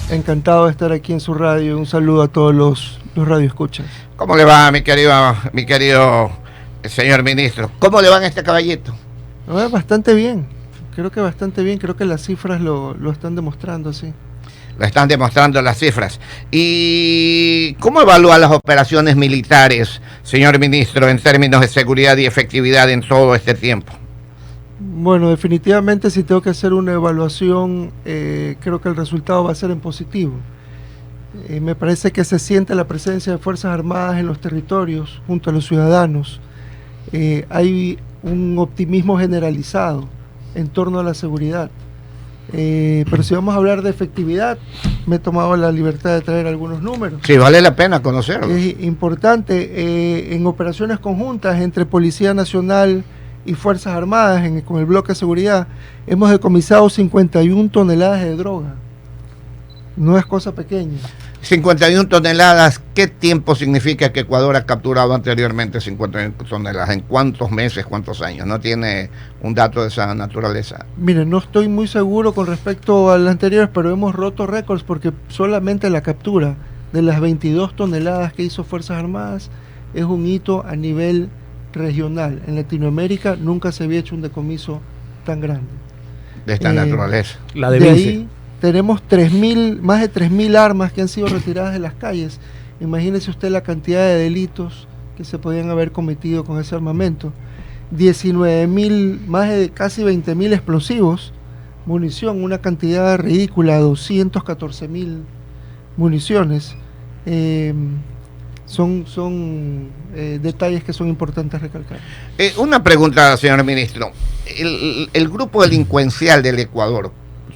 Encantado de estar aquí en su radio. Un saludo a todos los radioescuchas. ¿Cómo le va, mi querido señor ministro? ¿Cómo le va a este caballito? Bastante bien. Creo que bastante bien. Creo que las cifras lo están demostrando, sí. Lo están demostrando las cifras. ¿Y cómo evalúa las operaciones militares, señor ministro, en términos de seguridad y efectividad en todo este tiempo? Bueno, definitivamente si tengo que hacer una evaluación, creo que el resultado va a ser en positivo. Me parece que se siente la presencia de Fuerzas Armadas en los territorios, junto a los ciudadanos. Hay un optimismo generalizado en torno a la seguridad. Pero si vamos a hablar de efectividad, me he tomado la libertad de traer algunos números. Sí, vale la pena conocerlos. Es importante, en operaciones conjuntas entre Policía Nacional y Fuerzas Armadas, con el bloque de seguridad, hemos decomisado 51 toneladas de droga. No es cosa pequeña. 51 toneladas, ¿qué tiempo significa que Ecuador ha capturado anteriormente 51 toneladas? ¿En cuántos meses, cuántos años? ¿No tiene un dato de esa naturaleza? Mire, no estoy muy seguro con respecto a las anteriores, pero hemos roto récords porque solamente la captura de las 22 toneladas que hizo Fuerzas Armadas es un hito a nivel regional. En Latinoamérica nunca se había hecho un decomiso tan grande. De esta naturaleza. La de ahí tenemos más de 3.000 armas que han sido retiradas de las calles. Imagínese usted la cantidad de delitos que se podían haber cometido con ese armamento. 19.000, más de casi 20.000 explosivos, munición, una cantidad ridícula, 214.000 municiones. Son detalles que son importantes recalcar. Una pregunta, señor ministro. El grupo delincuencial del Ecuador,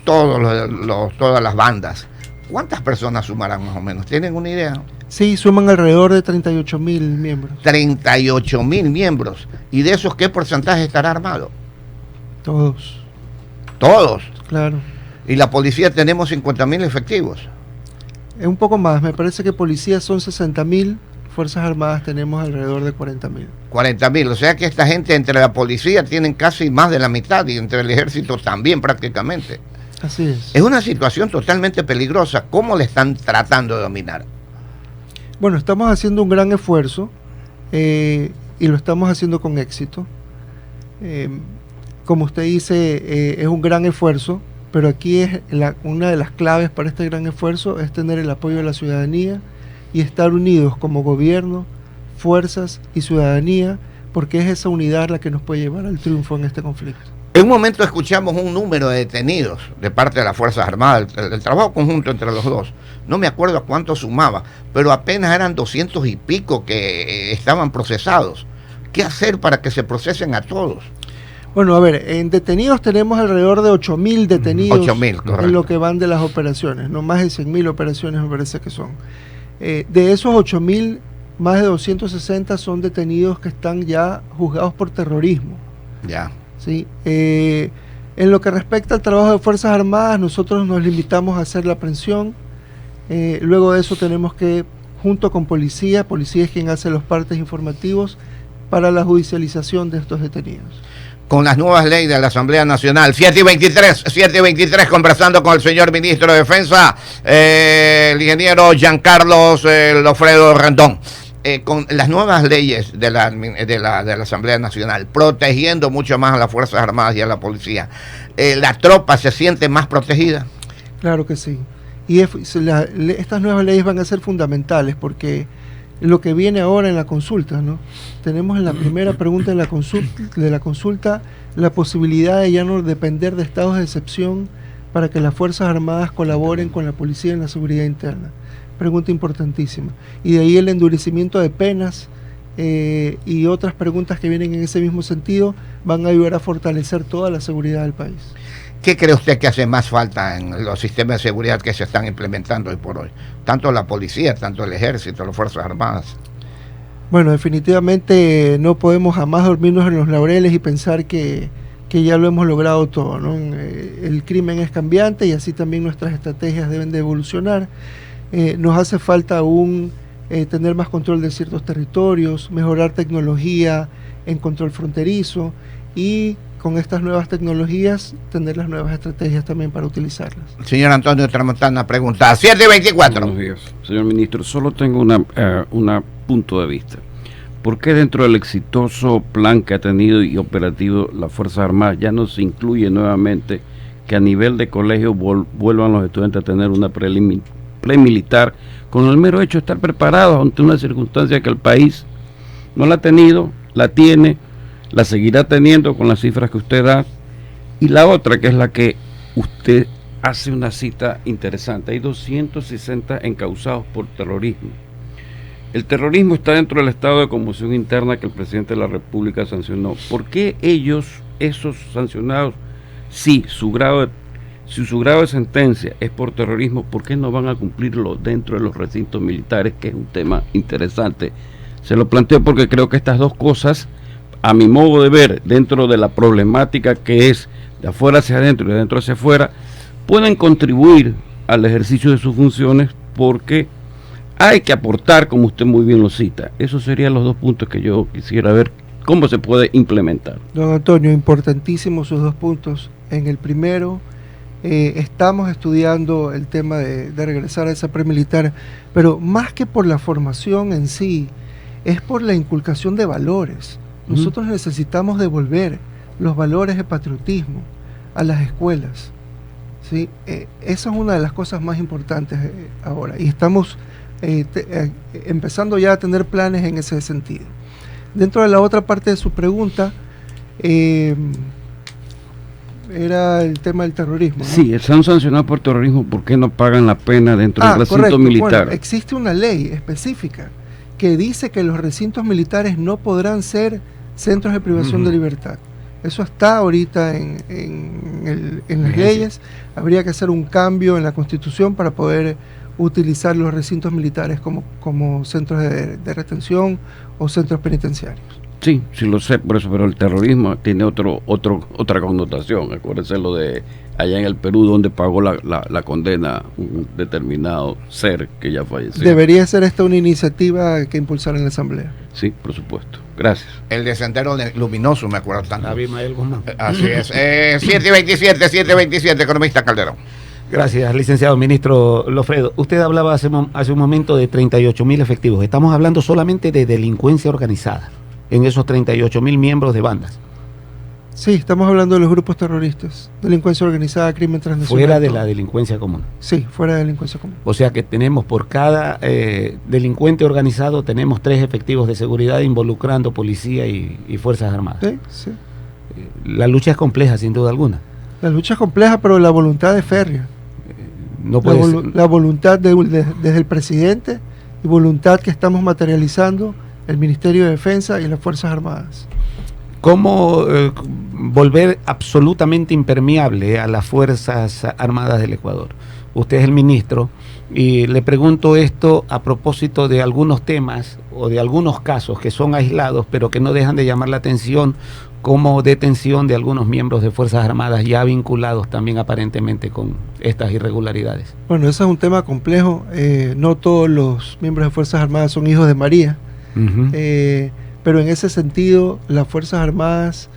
todas las bandas, ¿cuántas personas sumarán más o menos? ¿Tienen una idea? Sí, suman alrededor de 38.000 miembros. 38.000 miembros. ¿Y de esos qué porcentaje estará armado? Todos. ¿Todos? Claro. ¿Y la policía tenemos 50.000 efectivos? Un poco más, me parece que policías son 60.000, Fuerzas Armadas tenemos alrededor de 40.000. 40.000, o sea que esta gente entre la policía tienen casi más de la mitad y entre el ejército también prácticamente. Así es. Es una situación totalmente peligrosa. ¿Cómo le están tratando de dominar? Bueno, estamos haciendo un gran esfuerzo y lo estamos haciendo con éxito. Como usted dice, es un gran esfuerzo, pero aquí es una de las claves para este gran esfuerzo es tener el apoyo de la ciudadanía y estar unidos como gobierno, fuerzas y ciudadanía, porque es esa unidad la que nos puede llevar al triunfo en este conflicto. En un momento escuchamos un número de detenidos de parte de las Fuerzas Armadas, el trabajo conjunto entre los dos. No me acuerdo a cuánto sumaba, pero apenas eran 200 y pico que estaban procesados. ¿Qué hacer para que se procesen a todos? Bueno, a ver, en detenidos tenemos alrededor de 8.000 detenidos 8.000, en lo que van de las operaciones, no más de 100.000 operaciones me parece que son. De esos 8.000, más de 260 son detenidos que están ya juzgados por terrorismo. Ya. ¿Sí? En lo que respecta al trabajo de Fuerzas Armadas, nosotros nos limitamos a hacer la aprehensión. Luego de eso tenemos que, junto con policía es quien hace los partes informativos para la judicialización de estos detenidos. Con las nuevas leyes de la Asamblea Nacional, 7:23, conversando con el señor ministro de Defensa, el ingeniero Giancarlos Lofredo Rendón. Con las nuevas leyes de la Asamblea Nacional, protegiendo mucho más a las Fuerzas Armadas y a la policía, ¿la tropa se siente más protegida? Claro que sí. Y estas nuevas leyes van a ser fundamentales porque lo que viene ahora en la consulta, ¿no? Tenemos en la primera pregunta de la consulta la posibilidad de ya no depender de estados de excepción para que las Fuerzas Armadas colaboren con la policía en la seguridad interna. Pregunta importantísima. Y de ahí el endurecimiento de penas y otras preguntas que vienen en ese mismo sentido van a ayudar a fortalecer toda la seguridad del país. ¿Qué cree usted que hace más falta en los sistemas de seguridad que se están implementando hoy por hoy? Tanto la policía, tanto el ejército, las Fuerzas Armadas. Bueno, definitivamente no podemos jamás dormirnos en los laureles y pensar que ya lo hemos logrado todo, ¿no? El crimen es cambiante y así también nuestras estrategias deben de evolucionar. Nos hace falta aún tener más control de ciertos territorios, mejorar tecnología en control fronterizo y con estas nuevas tecnologías, tener las nuevas estrategias también para utilizarlas. Señor Antonio Tramontana pregunta, 7:24. Buenos días, señor ministro. Solo tengo una punto de vista. ¿Por qué dentro del exitoso plan que ha tenido y operativo las Fuerzas Armadas ya no se incluye nuevamente que a nivel de colegio vuelvan los estudiantes a tener una premilitar con el mero hecho de estar preparados ante una circunstancia que el país no la ha tenido, la tiene, la seguirá teniendo con las cifras que usted da? Y la otra, que es la que usted hace una cita interesante, hay 260 encausados por terrorismo. El terrorismo está dentro del estado de conmoción interna que el presidente de la República sancionó. ¿Por qué ellos, esos sancionados, si su grado de sentencia es por terrorismo, por qué no van a cumplirlo dentro de los recintos militares, que es un tema interesante? Se lo planteo porque creo que estas dos cosas, a mi modo de ver, dentro de la problemática que es de afuera hacia adentro y de adentro hacia afuera, pueden contribuir al ejercicio de sus funciones, porque hay que aportar, como usted muy bien lo cita. Esos serían los dos puntos que yo quisiera ver cómo se puede implementar. Don Antonio, importantísimos sus dos puntos. En el primero, estamos estudiando el tema de regresar a esa premilitar, pero más que por la formación en sí, es por la inculcación de valores. Nosotros necesitamos devolver los valores de patriotismo a las escuelas, ¿sí? Esa es una de las cosas más importantes ahora, y estamos empezando ya a tener planes en ese sentido. Dentro de la otra parte de su pregunta, era el tema del terrorismo, ¿no? Sí, están sancionados por terrorismo, ¿por qué no pagan la pena dentro del recinto correcto. militar? Bueno, existe una ley específica que dice que los recintos militares no podrán ser centros de privación de libertad. Eso está ahorita en las leyes. Habría que hacer un cambio en la Constitución para poder utilizar los recintos militares como centros de retención o centros penitenciarios. Sí, sí lo sé, por eso, pero el terrorismo tiene otra connotación. Acuérdense lo de allá en el Perú, donde pagó la condena un determinado ser que ya falleció. Debería ser esta una iniciativa que impulsar en la Asamblea. Sí, por supuesto. Gracias. El de Sendero Luminoso, me acuerdo tanto. Abimael Guzmán. Así es. 727, economista Calderón. Gracias, licenciado ministro Lofredo. Usted hablaba hace un momento de 38.000 efectivos. Estamos hablando solamente de delincuencia organizada, en esos 38.000 miembros de bandas. Sí, estamos hablando de los grupos terroristas, delincuencia organizada, crimen transnacional. Fuera de la delincuencia común. Sí, fuera de la delincuencia común. O sea que tenemos por cada delincuente organizado, tenemos 3 efectivos de seguridad involucrando policía y Fuerzas Armadas. Sí, sí. La lucha es compleja, sin duda alguna. La lucha es compleja, pero la voluntad es férrea. No puede ser. La voluntad desde el presidente y voluntad que estamos materializando el Ministerio de Defensa y las Fuerzas Armadas. ¿Cómo volver absolutamente impermeable a las Fuerzas Armadas del Ecuador? Usted es el ministro y le pregunto esto a propósito de algunos temas o de algunos casos que son aislados pero que no dejan de llamar la atención, como detención de algunos miembros de Fuerzas Armadas ya vinculados también aparentemente con estas irregularidades. Bueno, ese es un tema complejo. No todos los miembros de Fuerzas Armadas son hijos de María. Pero en ese sentido las Fuerzas Armadas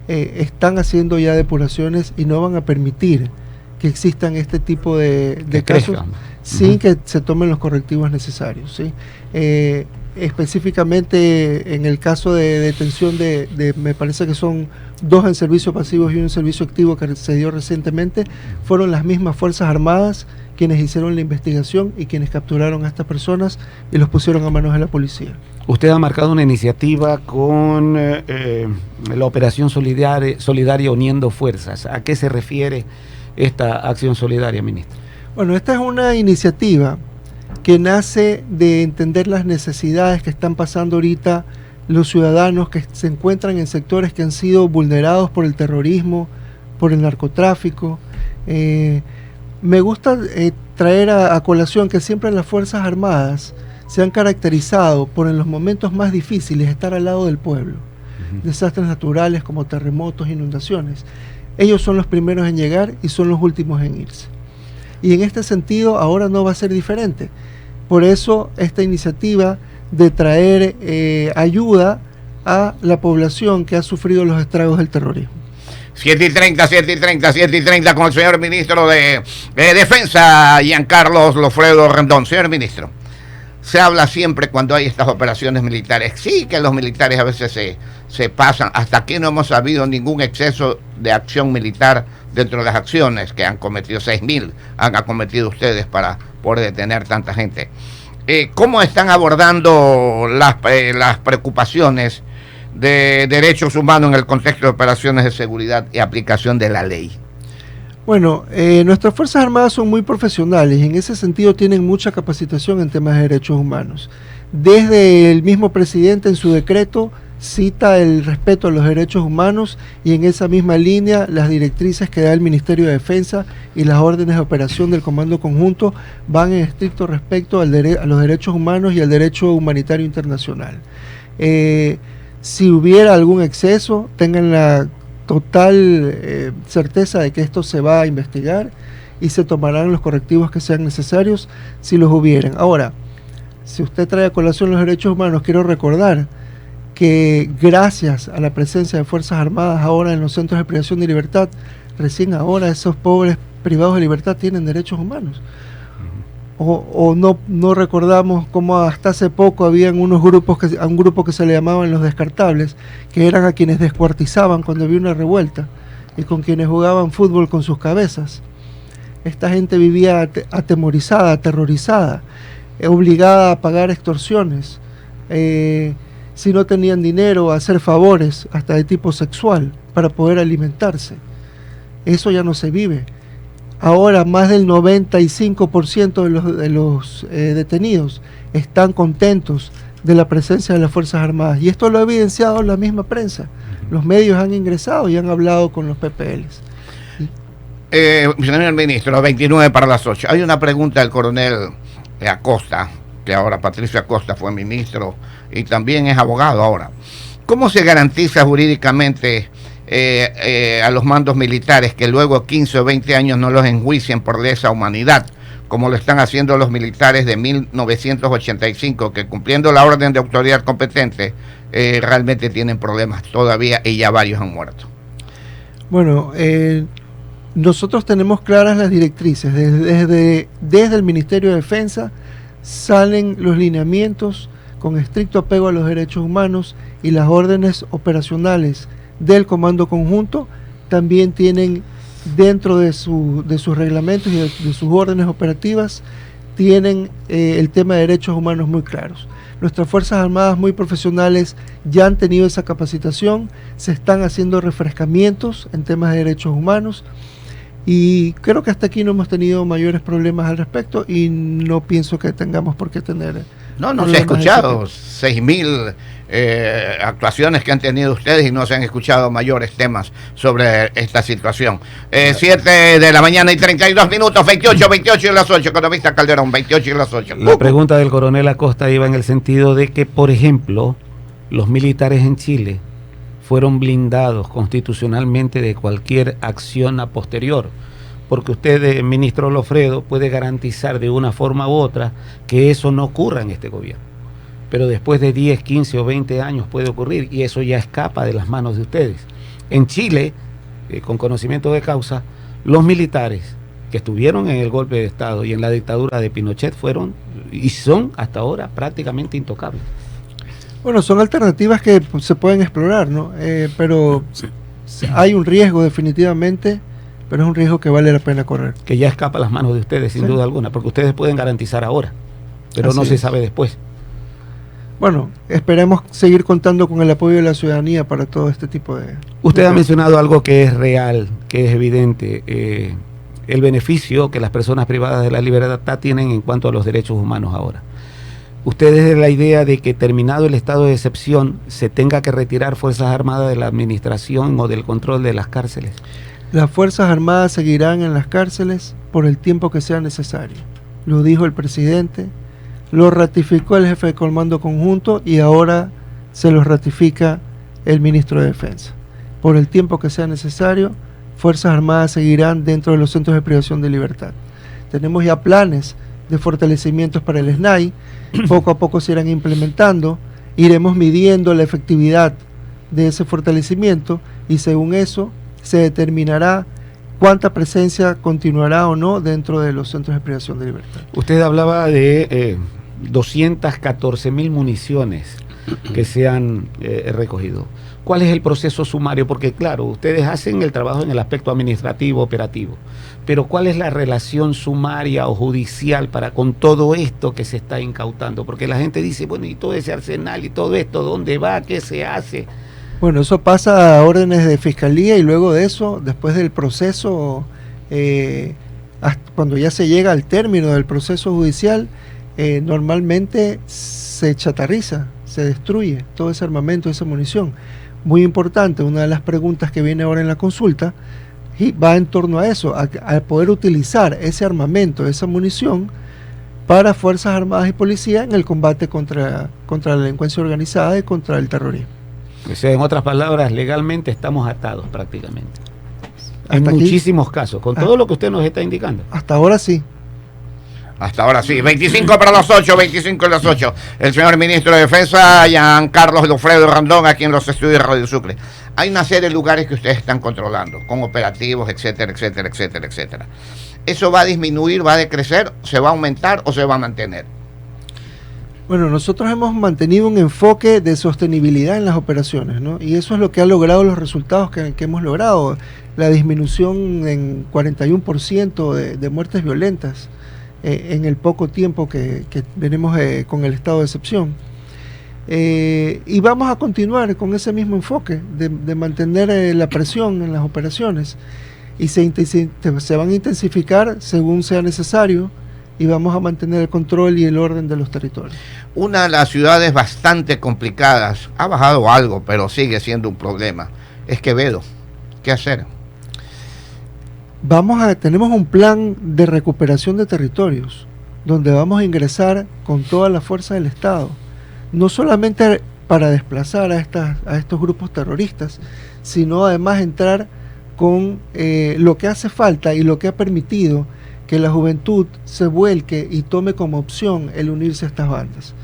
están haciendo ya depuraciones y no van a permitir que existan este tipo de casos sin que se tomen los correctivos necesarios, ¿sí? Específicamente en el caso de detención me parece que son 2 en servicio pasivo y 1 en servicio activo que se dio recientemente, fueron las mismas Fuerzas Armadas quienes hicieron la investigación y quienes capturaron a estas personas y los pusieron a manos de la policía. Usted ha marcado una iniciativa con la Operación Solidaria Uniendo Fuerzas. ¿A qué se refiere esta acción solidaria, ministro? Bueno, esta es una iniciativa que nace de entender las necesidades que están pasando ahorita los ciudadanos que se encuentran en sectores que han sido vulnerados por el terrorismo, por el narcotráfico. Me gusta traer a colación que siempre las Fuerzas Armadas se han caracterizado por en los momentos más difíciles estar al lado del pueblo. Desastres naturales como terremotos, inundaciones. Ellos son los primeros en llegar y son los últimos en irse. Y en este sentido ahora no va a ser diferente. Por eso esta iniciativa de traer ayuda a la población que ha sufrido los estragos del terrorismo. 7:30 con el señor ministro de Defensa, Giancarlo Lofredo Rendón. Señor ministro, se habla siempre cuando hay estas operaciones militares, sí, que los militares a veces se pasan. Hasta aquí no hemos sabido ningún exceso de acción militar dentro de las acciones que han cometido. 6.000 han acometido ustedes para poder detener tanta gente. ¿Cómo están abordando las preocupaciones de derechos humanos en el contexto de operaciones de seguridad y aplicación de la ley? Bueno, nuestras Fuerzas Armadas son muy profesionales y en ese sentido tienen mucha capacitación en temas de derechos humanos. Desde el mismo presidente en su decreto cita el respeto a los derechos humanos y en esa misma línea las directrices que da el Ministerio de Defensa y las órdenes de operación del Comando Conjunto van en estricto respecto a los derechos humanos y al derecho humanitario internacional. Si hubiera algún exceso, tengan la total certeza de que esto se va a investigar y se tomarán los correctivos que sean necesarios si los hubieran. Ahora, si usted trae a colación los derechos humanos, quiero recordar que gracias a la presencia de Fuerzas Armadas ahora en los centros de privación de libertad, recién ahora esos pobres privados de libertad tienen derechos humanos. O no recordamos cómo hasta hace poco habían un grupo que se le llamaban los descartables, que eran a quienes descuartizaban cuando había una revuelta y con quienes jugaban fútbol con sus cabezas. Esta gente vivía atemorizada, aterrorizada, obligada a pagar extorsiones, si no tenían dinero, a hacer favores hasta de tipo sexual para poder alimentarse. Eso ya no se vive. Ahora más del 95% de los detenidos están contentos de la presencia de las Fuerzas Armadas. Y esto lo ha evidenciado la misma prensa. Los medios han ingresado y han hablado con los PPLs. Señor ministro, 29 para las 8. Hay una pregunta del coronel Acosta, que ahora Patricio Acosta fue ministro y también es abogado ahora. ¿Cómo se garantiza jurídicamente a los mandos militares que luego de 15 o 20 años no los enjuicien por lesa humanidad, como lo están haciendo los militares de 1985, que cumpliendo la orden de autoridad competente realmente tienen problemas todavía y ya varios han muerto? Bueno, nosotros tenemos claras las directrices. Desde el Ministerio de Defensa salen los lineamientos con estricto apego a los derechos humanos y las órdenes operacionales del Comando Conjunto también tienen dentro de sus reglamentos y de sus órdenes operativas tienen el tema de derechos humanos muy claros. Nuestras Fuerzas Armadas muy profesionales ya han tenido esa capacitación, se están haciendo refrescamientos en temas de derechos humanos y creo que hasta aquí no hemos tenido mayores problemas al respecto y no pienso que tengamos por qué tener. No se ha escuchado 6.000 actuaciones que han tenido ustedes y no se han escuchado mayores temas sobre esta situación. 7 de la mañana y 32 minutos, 28 y las 8, economista Calderón, 28 y las 8. La pregunta del coronel Acosta iba en el sentido de que, por ejemplo, los militares en Chile fueron blindados constitucionalmente de cualquier acción a posterior. Porque usted, ministro Lofredo, puede garantizar de una forma u otra que eso no ocurra en este gobierno. Pero después de 10, 15 o 20 años puede ocurrir y eso ya escapa de las manos de ustedes. En Chile, con conocimiento de causa, los militares que estuvieron en el golpe de Estado y en la dictadura de Pinochet fueron y son hasta ahora prácticamente intocables. Bueno, son alternativas que se pueden explorar, ¿no? Pero sí, hay un riesgo definitivamente, pero es un riesgo que vale la pena correr. Que ya escapa a las manos de ustedes, sin duda alguna, porque ustedes pueden garantizar ahora, pero así no se sabe después. Bueno, esperemos seguir contando con el apoyo de la ciudadanía para todo este tipo de... Usted ha mencionado algo que es real, que es evidente, el beneficio que las personas privadas de la libertad tienen en cuanto a los derechos humanos ahora. ¿Usted es de la idea de que terminado el estado de excepción se tenga que retirar Fuerzas Armadas de la administración o del control de las cárceles? Las Fuerzas Armadas seguirán en las cárceles por el tiempo que sea necesario. Lo dijo el presidente, lo ratificó el jefe de Comando Conjunto y ahora se lo ratifica el ministro de Defensa. Por el tiempo que sea necesario, Fuerzas Armadas seguirán dentro de los centros de privación de libertad. Tenemos ya planes de fortalecimientos para el SNAI, poco a poco se irán implementando, iremos midiendo la efectividad de ese fortalecimiento y según eso se determinará cuánta presencia continuará o no dentro de los centros de privación de libertad. Usted hablaba de 214.000 municiones que se han recogido. ¿Cuál es el proceso sumario? Porque claro, ustedes hacen el trabajo en el aspecto administrativo, operativo, pero ¿cuál es la relación sumaria o judicial para con todo esto que se está incautando? Porque la gente dice, bueno, y todo ese arsenal y todo esto, ¿dónde va? ¿Qué se hace? Bueno, eso pasa a órdenes de fiscalía y luego de eso, después del proceso, cuando ya se llega al término del proceso judicial, normalmente se chatarriza, se destruye todo ese armamento, esa munición. Muy importante, una de las preguntas que viene ahora en la consulta y va en torno a eso, a poder utilizar ese armamento, esa munición para Fuerzas Armadas y Policía en el combate contra la delincuencia organizada y contra el terrorismo. O sea, en otras palabras, legalmente estamos atados prácticamente. En Hasta aquí, muchísimos casos, con todo lo que usted nos está indicando. hasta ahora sí. Hasta ahora sí, 25 para las 8, 25 a las 8. El señor ministro de Defensa, Giancarlo Lofredo Rondón, aquí en los estudios de Radio Sucre. Hay una serie de lugares que ustedes están controlando, con operativos, etcétera, etcétera, etcétera, etcétera. ¿Eso va a disminuir, va a decrecer, se va a aumentar o se va a mantener? Bueno, nosotros hemos mantenido un enfoque de sostenibilidad en las operaciones, ¿no? Y eso es lo que ha logrado los resultados que hemos logrado. La disminución en 41% de muertes violentas en el poco tiempo que venimos con el estado de excepción. Y vamos a continuar con ese mismo enfoque de mantener la presión en las operaciones y se van a intensificar según sea necesario y vamos a mantener el control y el orden de los territorios. Una de las ciudades bastante complicadas, ha bajado algo, pero sigue siendo un problema, es Quevedo. ¿Qué hacer? Tenemos un plan de recuperación de territorios, donde vamos a ingresar con toda la fuerza del Estado, no solamente para desplazar a estos grupos terroristas, sino además entrar con lo que hace falta y lo que ha permitido que la juventud se vuelque y tome como opción el unirse a estas bandas.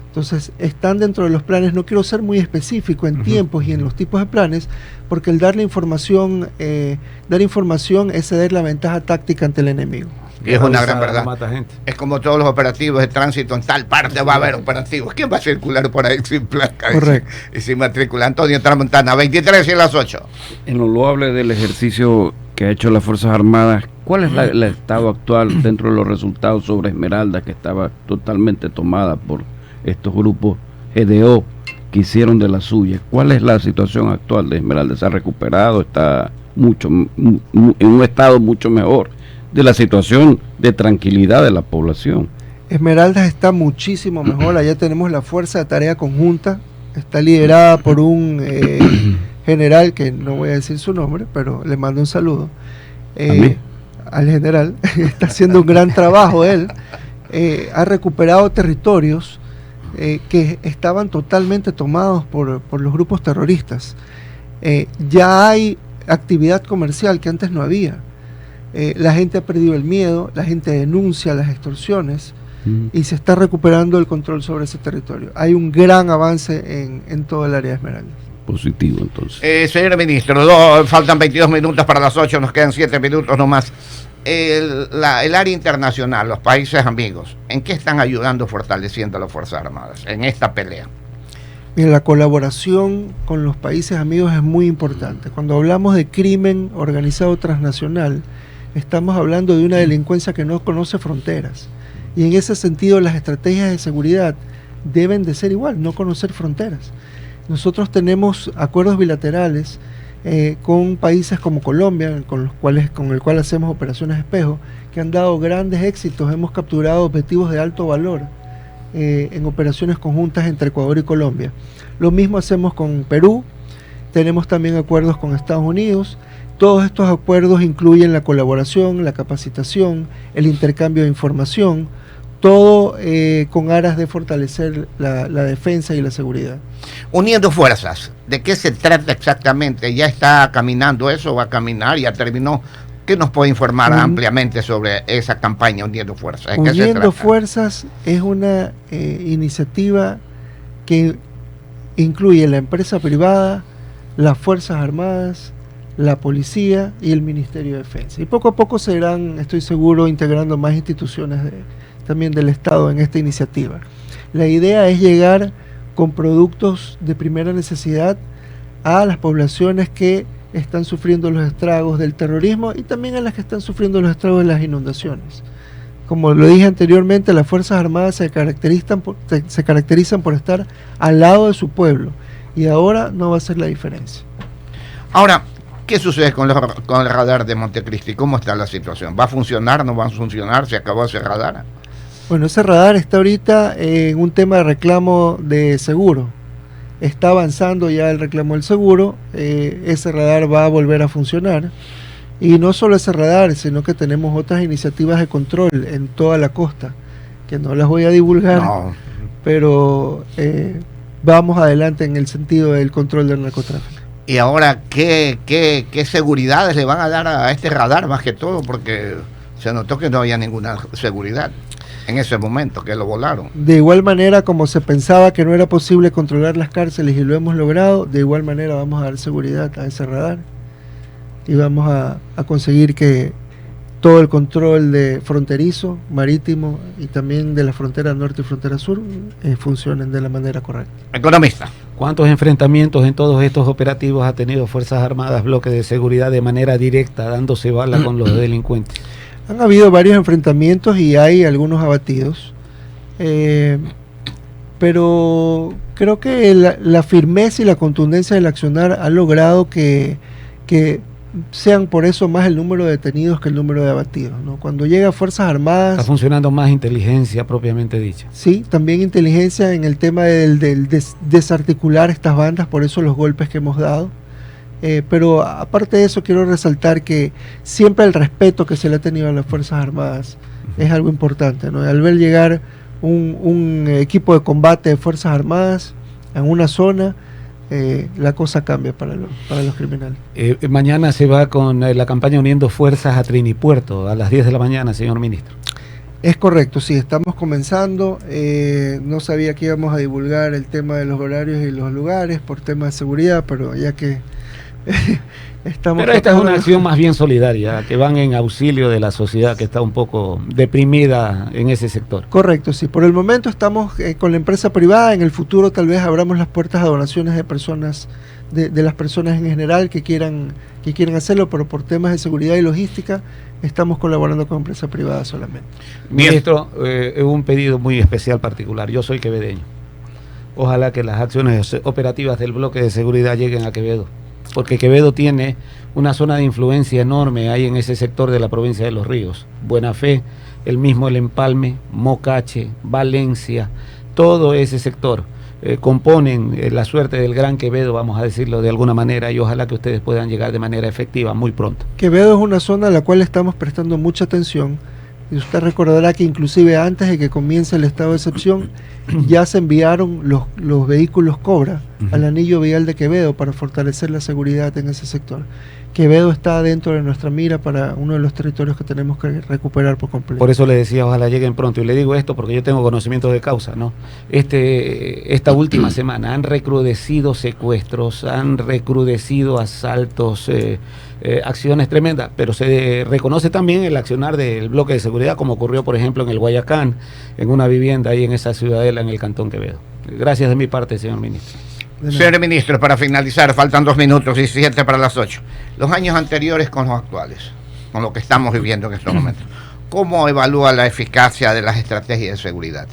Entonces, están dentro de los planes. No quiero ser muy específico en tiempos y en los tipos de planes, porque el dar información es ceder la ventaja táctica ante el enemigo. Y es una gran verdad. Mata gente. Es como todos los operativos de tránsito, en tal parte va a haber operativos. ¿Quién va a circular por ahí sin placa? Correcto. Y sin matrícula? Antonio Tramontana, 23 y a las 8. En lo loable del ejercicio que ha hecho las Fuerzas Armadas, ¿cuál es el estado actual dentro de los resultados sobre Esmeralda, que estaba totalmente tomada por estos grupos GDO que hicieron de la suya? ¿Cuál es la situación actual de Esmeralda? ¿Se ha recuperado? ¿Está en un estado mucho mejor de la situación de tranquilidad de la población? Esmeraldas está muchísimo mejor. Allá tenemos la fuerza de tarea conjunta, está liderada por un general que no voy a decir su nombre, pero le mando un saludo al general. Está haciendo un gran trabajo él. Ha recuperado territorios que estaban totalmente tomados por los grupos terroristas. Ya hay actividad comercial que antes no había. La gente ha perdido el miedo, la gente denuncia las extorsiones y se está recuperando el control sobre ese territorio. Hay un gran avance en todo el área de Esmeraldas. Positivo, entonces. Señor ministro, faltan 22 minutos para las 8, nos quedan 7 minutos nomás. El área internacional, los países amigos, ¿en qué están ayudando, fortaleciendo a las Fuerzas Armadas en esta pelea? Mira, la colaboración con los países amigos es muy importante. Cuando hablamos de crimen organizado transnacional, estamos hablando de una delincuencia que no conoce fronteras. Y en ese sentido, las estrategias de seguridad deben de ser igual, no conocer fronteras. Nosotros tenemos acuerdos bilaterales con países como Colombia, con el cual hacemos operaciones espejo, que han dado grandes éxitos. Hemos capturado objetivos de alto valor en operaciones conjuntas entre Ecuador y Colombia. Lo mismo hacemos con Perú. Tenemos también acuerdos con Estados Unidos. Todos estos acuerdos incluyen la colaboración, la capacitación, el intercambio de información, todo con aras de fortalecer la defensa y la seguridad. Uniendo fuerzas, ¿de qué se trata exactamente? ¿Ya está caminando eso? ¿Va a caminar? ¿Ya terminó? ¿Qué nos puede informar ampliamente sobre esa campaña Uniendo Fuerzas? Uniendo Fuerzas es una iniciativa que incluye la empresa privada, las Fuerzas Armadas, la policía y el Ministerio de Defensa. Y poco a poco se irán, estoy seguro, integrando más instituciones también del Estado en esta iniciativa. La idea es llegar con productos de primera necesidad a las poblaciones que están sufriendo los estragos del terrorismo y también a las que están sufriendo los estragos de las inundaciones. Como lo dije anteriormente, las Fuerzas Armadas se caracterizan por estar al lado de su pueblo, y ahora no va a ser la diferencia. Ahora, ¿qué sucede con el radar de Montecristi? ¿Cómo está la situación? ¿Va a funcionar? ¿No va a funcionar? ¿Se acabó ese radar? Bueno, ese radar está ahorita en un tema de reclamo de seguro. Está avanzando ya el reclamo del seguro. Ese radar va a volver a funcionar. Y no solo ese radar, sino que tenemos otras iniciativas de control en toda la costa, que no las voy a divulgar, pero vamos adelante en el sentido del control del narcotráfico. Y ahora, ¿qué seguridades le van a dar a este radar más que todo? Porque se notó que no había ninguna seguridad en ese momento, que lo volaron. De igual manera, como se pensaba que no era posible controlar las cárceles y lo hemos logrado, de igual manera vamos a dar seguridad a ese radar y vamos a conseguir que todo el control de fronterizo, marítimo y también de la frontera norte y frontera sur funcionen de la manera correcta. Economista. ¿Cuántos enfrentamientos en todos estos operativos ha tenido Fuerzas Armadas, bloques de seguridad de manera directa, dándose bala con los delincuentes? Han habido varios enfrentamientos y hay algunos abatidos, pero creo que la firmeza y la contundencia del accionar ha logrado que sean por eso más el número de detenidos que el número de abatidos, ¿no? Cuando llega Fuerzas Armadas... Está funcionando más inteligencia propiamente dicha. Sí, también inteligencia en el tema del desarticular estas bandas, por eso los golpes que hemos dado. Pero aparte de eso, quiero resaltar que siempre el respeto que se le ha tenido a las Fuerzas Armadas es algo importante, ¿no? Al ver llegar un equipo de combate de Fuerzas Armadas en una zona, la cosa cambia para los criminales. Mañana se va con la campaña Uniendo Fuerzas a Trinipuerto a las 10 de la mañana, señor ministro. Es correcto, sí, estamos comenzando. No sabía que íbamos a divulgar el tema de los horarios y los lugares por temas de seguridad, pero ya que estamos... Pero esta es una acción más bien solidaria, que van en auxilio de la sociedad que está un poco deprimida en ese sector. Correcto, sí. Por el momento estamos con la empresa privada. En el futuro tal vez abramos las puertas a donaciones de personas, de las personas en general que quieran hacerlo, pero por temas de seguridad y logística estamos colaborando con empresa privada solamente. Ministro, un pedido muy especial particular. Yo soy quevedeño. Ojalá que las acciones operativas del bloque de seguridad lleguen a Quevedo, porque Quevedo tiene una zona de influencia enorme ahí en ese sector de la provincia de Los Ríos. Buena Fe, el Empalme, Mocache, Valencia, todo ese sector componen la suerte del Gran Quevedo, vamos a decirlo de alguna manera, y ojalá que ustedes puedan llegar de manera efectiva muy pronto. Quevedo es una zona a la cual estamos prestando mucha atención, y usted recordará que inclusive antes de que comience el estado de excepción ya se enviaron los vehículos Cobra al anillo vial de Quevedo para fortalecer la seguridad en ese sector. Quevedo está dentro de nuestra mira para uno de los territorios que tenemos que recuperar por completo. Por eso le decía, ojalá lleguen pronto, y le digo esto porque yo tengo conocimiento de causa, ¿no? Esta última semana han recrudecido secuestros, han recrudecido asaltos, acciones tremendas, pero se reconoce también el accionar del bloque de seguridad, como ocurrió por ejemplo en el Guayacán, en una vivienda ahí en esa ciudadela en el Cantón Quevedo. Gracias de mi parte, señor ministro. Señor ministro, para finalizar, faltan 2 minutos y 7 para las 8. Los años anteriores con los actuales, con lo que estamos viviendo en estos momentos, ¿cómo evalúa la eficacia de las estrategias de seguridad?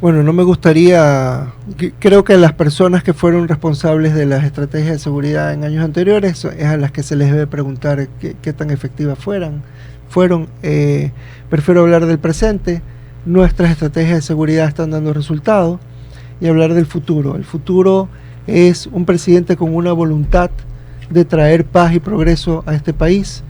Bueno, no me gustaría, creo que las personas que fueron responsables de las estrategias de seguridad en años anteriores es a las que se les debe preguntar qué tan efectivas fueron. Prefiero hablar del presente. Nuestras estrategias de seguridad están dando resultados, y hablar del futuro. El futuro es un presidente con una voluntad de traer paz y progreso a este país,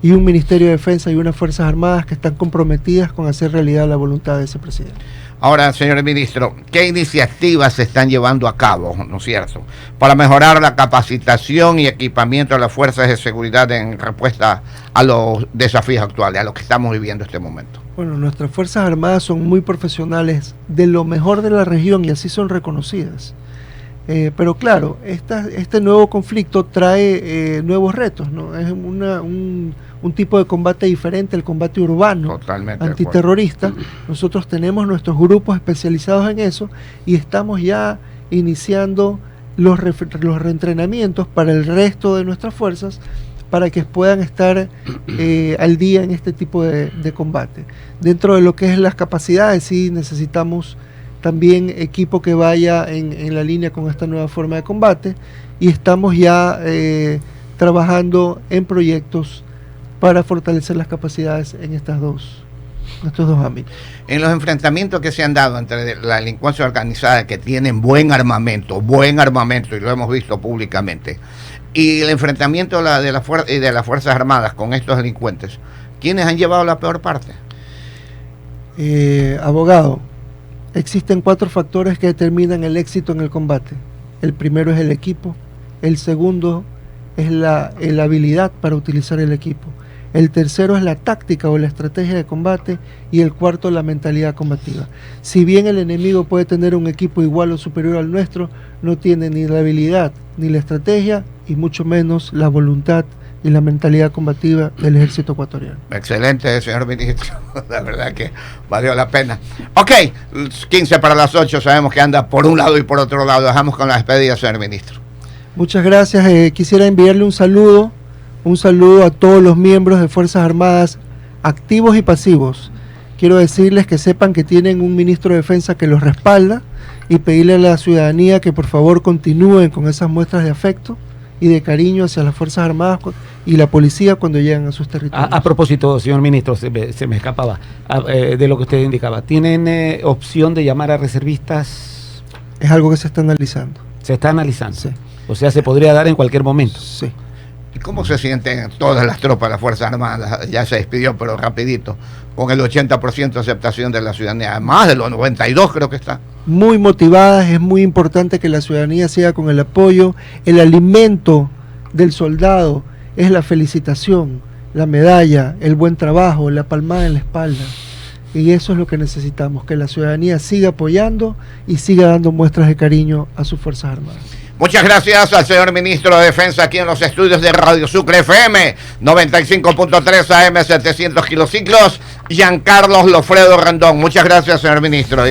y un Ministerio de Defensa y unas Fuerzas Armadas que están comprometidas con hacer realidad la voluntad de ese presidente. Ahora, señor ministro, ¿qué iniciativas se están llevando a cabo, no es cierto, para mejorar la capacitación y equipamiento de las fuerzas de seguridad en respuesta a los desafíos actuales, a lo que estamos viviendo en este momento? Bueno, nuestras Fuerzas Armadas son muy profesionales, de lo mejor de la región, y así son reconocidas. Pero claro, este nuevo conflicto trae nuevos retos, ¿no? Es un tipo de combate diferente al combate urbano, totalmente antiterrorista. Nosotros tenemos nuestros grupos especializados en eso y estamos ya iniciando los reentrenamientos para el resto de nuestras fuerzas para que puedan estar al día en este tipo de combate. Dentro de lo que es las capacidades, sí necesitamos también equipo que vaya en la línea con esta nueva forma de combate y estamos ya trabajando en proyectos para fortalecer las capacidades en estos dos ámbitos. En los enfrentamientos que se han dado entre la delincuencia organizada, que tienen buen armamento, y lo hemos visto públicamente, y el enfrentamiento de las Fuerzas Armadas con estos delincuentes, ¿quiénes han llevado la peor parte? Abogado, existen 4 factores que determinan el éxito en el combate. El primero es el equipo, el segundo es la habilidad para utilizar el equipo, el tercero es la táctica o la estrategia de combate y el cuarto la mentalidad combativa. Si bien el enemigo puede tener un equipo igual o superior al nuestro, no tiene ni la habilidad ni la estrategia y mucho menos la voluntad y la mentalidad combativa del ejército ecuatoriano. Excelente, señor ministro. La verdad que valió la pena. Ok, 15 para las 8, sabemos que anda por un lado y por otro lado. Dejamos con la despedida, señor ministro. Muchas gracias. Quisiera enviarle un saludo a todos los miembros de Fuerzas Armadas, activos y pasivos. Quiero decirles que sepan que tienen un ministro de Defensa que los respalda y pedirle a la ciudadanía que por favor continúen con esas muestras de afecto y de cariño hacia las Fuerzas Armadas y la policía cuando llegan a sus territorios. A propósito, señor ministro, se me escapaba de lo que usted indicaba. ¿Tienen opción de llamar a reservistas? Es algo que se está analizando. Se está analizando. Sí. O sea, se podría dar en cualquier momento. Sí. ¿Y cómo se sienten todas las tropas de las Fuerzas Armadas? Ya se despidió, pero rapidito, con el 80% de aceptación de la ciudadanía, más de los 92 creo que está. Muy motivadas, es muy importante que la ciudadanía siga con el apoyo. El alimento del soldado es la felicitación, la medalla, el buen trabajo, la palmada en la espalda. Y eso es lo que necesitamos, que la ciudadanía siga apoyando y siga dando muestras de cariño a sus Fuerzas Armadas. Muchas gracias al señor ministro de Defensa aquí en los estudios de Radio Sucre FM, 95.3 AM, 700 kilociclos, Giancarlos Lofredo Rendón. Muchas gracias, señor ministro.